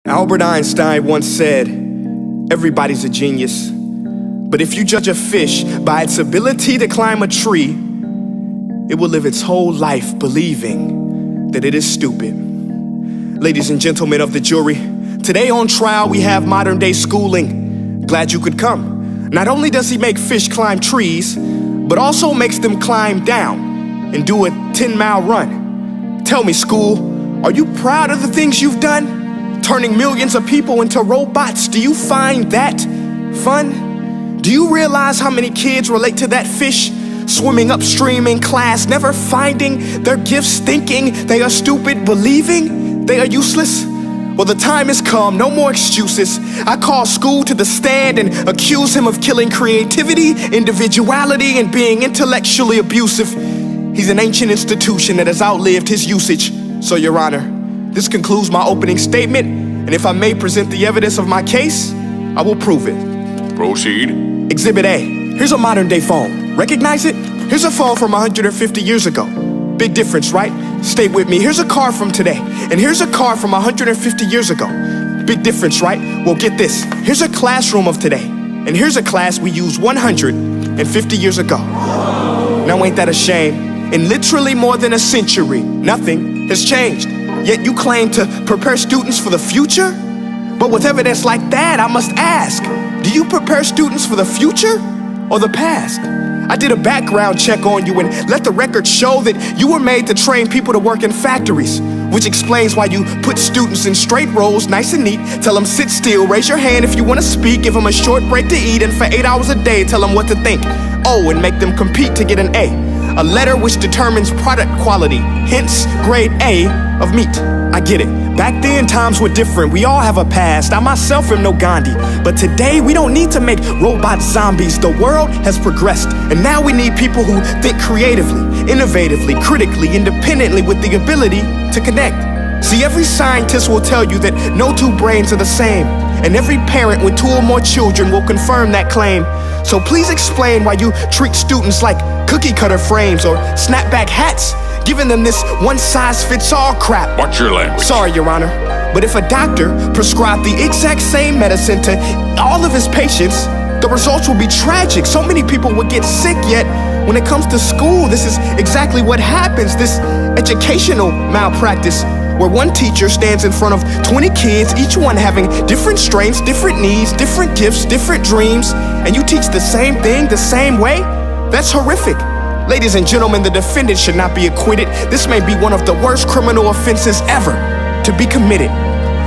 Albert Einstein once said, everybody's a genius, but if you judge a fish by its ability to climb a tree, it will live its whole life believing that it is stupid. Ladies and gentlemen of the jury, today on trial we have modern day schooling. Glad you could come. Not only does he make fish climb trees, but also makes them climb down and do a 10-mile run. Tell me, school, are you proud of the things you've done? Turning millions of people into robots, do you find that fun? Do you realize how many kids relate to that fish swimming upstream in class, never finding their gifts, thinking they are stupid, believing they are useless? Well, the time has come, no more excuses. I call school to the stand and accuse him of killing creativity, individuality, and being intellectually abusive. He's an ancient institution that has outlived his usage. So, Your Honor, this concludes my opening statement, and if I may present the evidence of my case, I will prove it. Proceed. Exhibit A. Here's a modern day phone. Recognize it? Here's a phone from 150 years ago. Big difference, right? Stay with me. Here's a car from today, and here's a car from 150 years ago. Big difference, right? Well, get this. Here's a classroom of today, and here's a class we used 150 years ago. Now, ain't that a shame? In literally more than a century, nothing has changed. Yet you claim to prepare students for the future? But with evidence like that, I must ask, do you prepare students for the future or the past? I did a background check on you and let the record show that you were made to train people to work in factories, which explains why you put students in straight rows, nice and neat, tell them sit still, raise your hand if you want to speak, give them a short break to eat, and for 8 hours a day, tell them what to think. Oh, and make them compete to get an A letter which determines product quality, hence grade A of meat. I get it. Back then, times were different. We all have a past. I myself am no Gandhi. But today, we don't need to make robots zombies. The world has progressed. And now we need people who think creatively, innovatively, critically, independently, with the ability to connect. See, every scientist will tell you that no two brains are the same. And every parent with 2 or more children will confirm that claim. So please explain why you treat students like cookie cutter frames or snapback hats, giving them this one-size-fits-all crap. Watch your language. Sorry, Your Honor, but if a doctor prescribed the exact same medicine to all of his patients, the results will be tragic. So many people would get sick, yet when it comes to school, this is exactly what happens, this educational malpractice, where one teacher stands in front of 20 kids, each one having different strengths, different needs, different gifts, different dreams, and you teach the same thing the same way? That's horrific. Ladies and gentlemen, the defendant should not be acquitted. This may be one of the worst criminal offenses ever to be committed.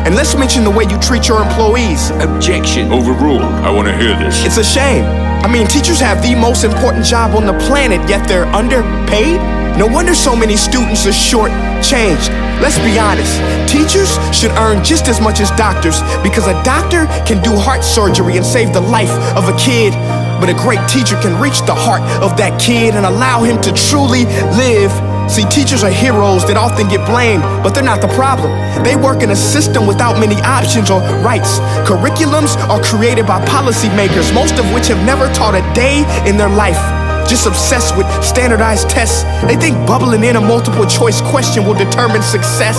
And let's mention the way you treat your employees. Objection. Overruled. I want to hear this. It's a shame. I mean, teachers have the most important job on the planet, yet they're underpaid? No wonder so many students are short-changed. Let's be honest, teachers should earn just as much as doctors, because a doctor can do heart surgery and save the life of a kid, but a great teacher can reach the heart of that kid and allow him to truly live. See, teachers are heroes that often get blamed, but they're not the problem. They work in a system without many options or rights. Curriculums are created by policymakers, most of which have never taught a day in their life. Just obsessed with standardized tests. They think bubbling in a multiple choice question will determine success.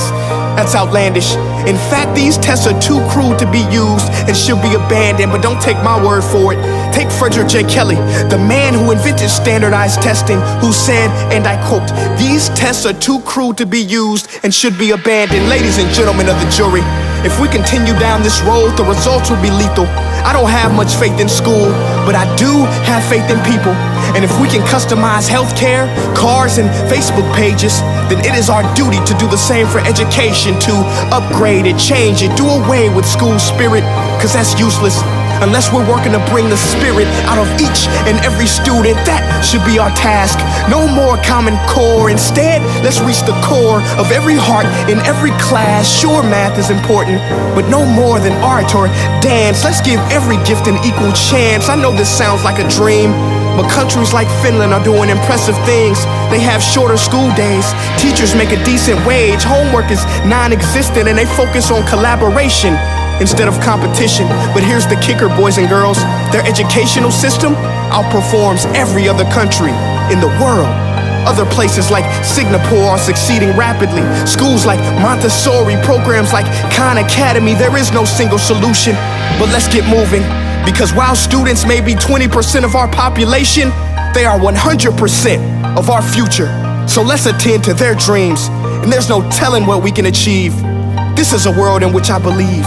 That's outlandish. In fact, these tests are too cruel to be used and should be abandoned, but don't take my word for it. Take Frederick J. Kelly, the man who invented standardized testing, who said, and I quote, "These tests are too cruel to be used and should be abandoned." Ladies and gentlemen of the jury, if we continue down this road, the results will be lethal. I don't have much faith in school, but I do have faith in people. And if we can customize healthcare, cars, and Facebook pages, then it is our duty to do the same for education, to upgrade it, change it, do away with school spirit, because that's useless. Unless we're working to bring the spirit out of each and every student, that should be our task. No more Common Core. Instead, let's reach the core of every heart in every class. Sure, math is important, but no more than art or dance. Let's give every gift an equal chance. I know this sounds like a dream, but countries like Finland are doing impressive things. They have shorter school days, teachers make a decent wage, homework is non-existent, and they focus on collaboration instead of competition. But here's the kicker, boys and girls. Their educational system outperforms every other country in the world. Other places like Singapore are succeeding rapidly. Schools like Montessori, programs like Khan Academy, there is no single solution. But let's get moving, because while students may be 20% of our population, they are 100% of our future. So let's attend to their dreams, and there's no telling what we can achieve. This is a world in which I believe,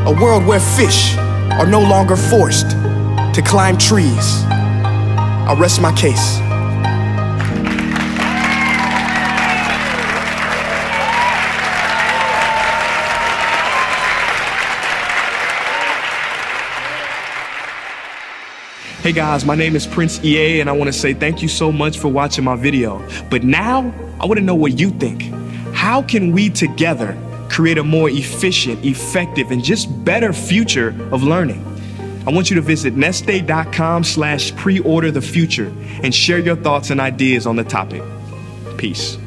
a world where fish are no longer forced to climb trees. I rest my case. Hey guys, my name is Prince EA, and I want to say thank you so much for watching my video. But now, I want to know what you think. How can we together create a more efficient, effective, and just better future of learning? I want you to visit nestday.com/preorder the future and share your thoughts and ideas on the topic. Peace.